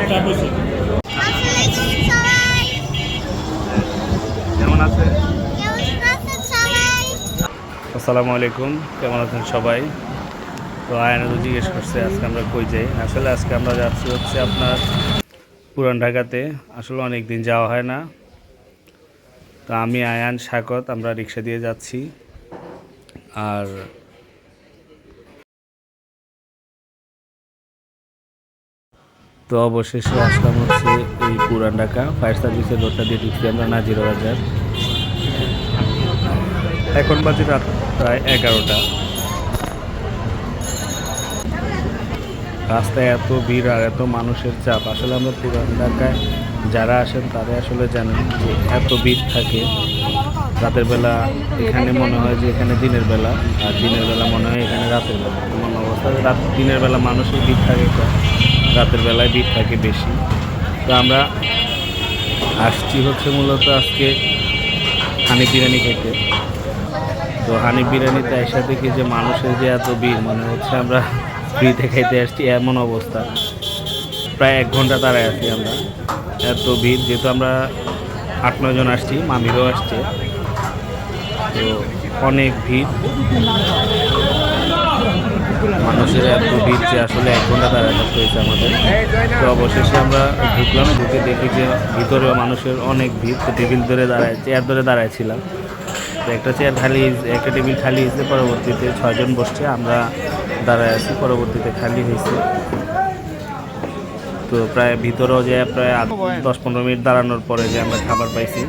কেমন আছেন? আসসালামু আলাইকুম, কেমন আছেন সবাই? তো আয়না তো জিজ্ঞেস করছে আজকে আমরা কই যাই। আসলে আজকে আমরা যাচ্ছি হচ্ছে আপনার পুরান ঢাকাতে। আসলে অনেক দিন যাওয়া হয় না। তো আমি আয়ান শাকত আমরা রিক্সা দিয়ে যাচ্ছি। আর তো অবশেষে আসলাম হচ্ছে এই পুরান ঢাকা ফায়ার সার্ভিসের রোডটা দিয়ে ঢুকছি আমরা নাজিরা বাজার। এখন বাজে রাত প্রায় 11টা। রাস্তায় এত ভিড় আর এত মানুষের চাপ, আসলে আমরা পুরান ঢাকায় যারা আসেন তারা আসলে জানেন যে এত ভিড় থাকে। রাতের বেলা এখানে মনে হয় যে এখানে দিনের বেলা, আর দিনের বেলা মনে হয় এখানে রাতের বেলা। এমন অবস্থা, দিনের বেলা মানুষের ভিড় থাকে কম, রাতের বেলায় ভিড় থাকে বেশি। তো আমরা আসছি হচ্ছে মূলত আজকে হানিফ বিরিয়ানি খেতে। তো হানিফ বিরিয়ানিতে এসে দেখি যে মানুষের যে এত ভিড়, মনে হচ্ছে আমরা ফ্রিতে খাইতে আসছি এমন অবস্থা। প্রায় 1 ঘন্টা দাঁড়ায় আছি আমরা, এত ভিড়। যেহেতু আমরা 8-9 জন আসছি, মামিরও আসছে, তো অনেক ভিড় মানুষের, এত ভিড় যে আসলে 1 ঘন্টা দাঁড়ায় থাকতে হয়েছে আমাদের। তো অবশেষে আমরা ঢুকলাম, ঢুকে দেখি যে ভিতরেও মানুষের অনেক ভিড়। তো টেবিল ধরে দাঁড়ায়, চেয়ার ধরে দাঁড়ায়ছিলাম। তো একটা চেয়ার খালি, একটা টেবিল খালি হয়েছে, পরবর্তীতে 6 জন বসছে, আমরা দাঁড়ায় আছি, পরবর্তীতে খালি হয়েছে। তো প্রায় ভিতরেও যে প্রায় 10-15 মিনিট দাঁড়ানোর পরে যে আমরা খাবার পাইছি।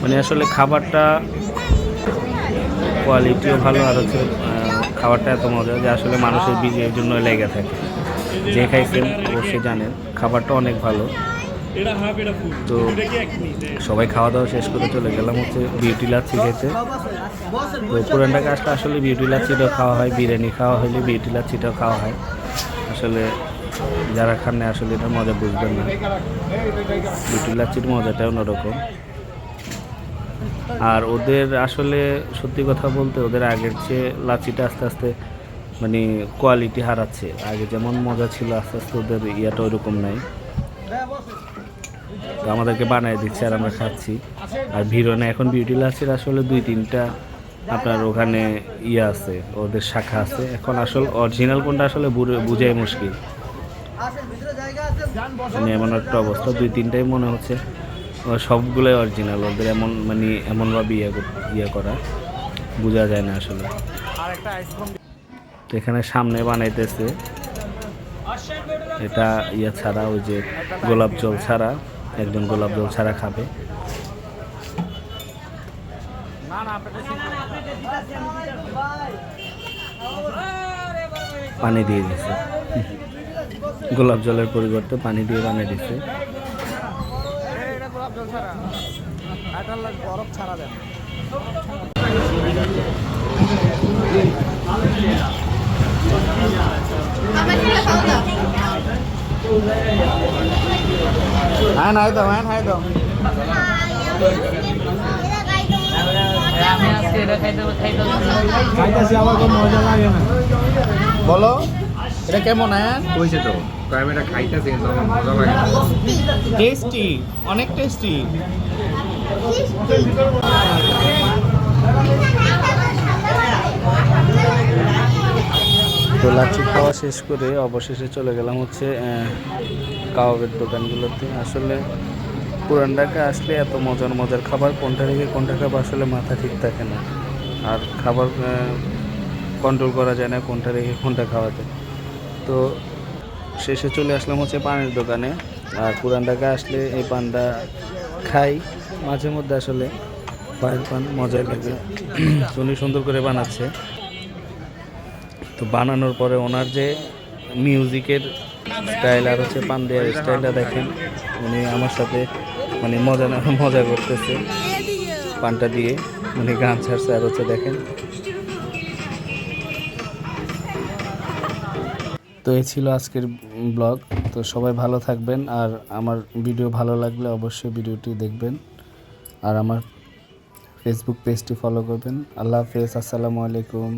মানে আসলে খাবারটা কোয়ালিটিও ভালো, আর হচ্ছে খাবারটা এত মজা যে আসলে মানুষের বিজয়ের জন্য লেগে থাকে। যে খাইছেন অবশ্যই জানেন খাবারটা অনেক ভালো। তো সবাই খাওয়া দাওয়া শেষ করে চলে গেলাম হচ্ছে বিউটি লাচ্ছি খেতে। তো পুরান ঢাকা আসলে আসলে বিউটি লাচ্ছিটাও খাওয়া হয়, বিরিয়ানি খাওয়া হলে বিউটি লাচ্ছিটাও খাওয়া হয়। আসলে যারা খান না আসলে এটা মজা বুঝবেন না। বিউটি লাচ্ছির মজাটা অন্যরকম। আর ওদের আসলে সত্যি কথা বলতে ওদের আগের চেয়ে লাচ্ছিটা আস্তে আস্তে মানে কোয়ালিটি হারাচ্ছে। আগে যেমন মজা ছিল আস্তে আস্তে ওদের ইয়াটা ওইরকম নাই। তো আমাদেরকে বানিয়ে দিচ্ছে আর আমরা খাচ্ছি। আর ভিড়ও না এখন। বিউটি লাচ্ছির আসলে 2-3টা আপনার ওখানে ইয়ে আছে, ওদের শাখা আছে। এখন আসল অরিজিনাল কোনটা আসলে বুঝাই মুশকিল। মানে এমন একটা অবস্থা, 2-3টাই মনে হচ্ছে সবগুলোই অরিজিনাল। ওদের এমন মানে এমনভাবে ইয়ে করা বোঝা যায় না আসলে। তো এখানে সামনে বানাইতেছে এটা ইয়ে ছাড়া, ওই যে গোলাপ জল ছাড়া, একজন গোলাপ জল ছাড়া খাবে। পানি দিয়ে দিছে, গোলাপ জলের পরিবর্তে পানি দিয়ে বানিয়ে দিছে। বলো এটা কেমন? কইছে তো আমি এটা খাইতেছি কিন্তু আমার মজা লাগে না। টেস্টি, অনেক টেস্টি। তো লাচ্ছি খাওয়া শেষ করে অবশেষে চলে গেলাম হচ্ছে কাবাবের দোকানগুলোতে। আসলে পুরান ঢাকা আসলে এত মজার মজার খাবার কোনটা রেখে কোনটা খাবার আসলে মাথা ঠিক থাকে না। আর খাবার কন্ট্রোল করা যায় না কোনটা রেখে কোনটা খাওয়া যায়। তো শেষে চলে আসলাম হচ্ছে পানের দোকানে। আর পুরান ঢাকা আসলে এই পানটা খাই মাঝে মধ্যে। আসলে পায়ের পান মজাই লাগে, উনি সুন্দর করে বানাচ্ছে। তো বানানোর পরে ওনার যে মিউজিকের স্টাইল আর হচ্ছে পান দেওয়ার স্টাইলটা দেখেন। উনি আমার সাথে মানে মজা করতেছে পানটা দিয়ে, উনি গান ছাড়ছে আর হচ্ছে দেখেন। তো এই ছিল আজকের ব্লগ। তো সবাই ভালো থাকবেন, আর আমার ভিডিও ভালো লাগলে অবশ্যই ভিডিওটি দেখবেন, আর আমার ফেসবুক পেজটি ফলো করবেন। আল্লাহ হাফেজ, আসসালামু আলাইকুম।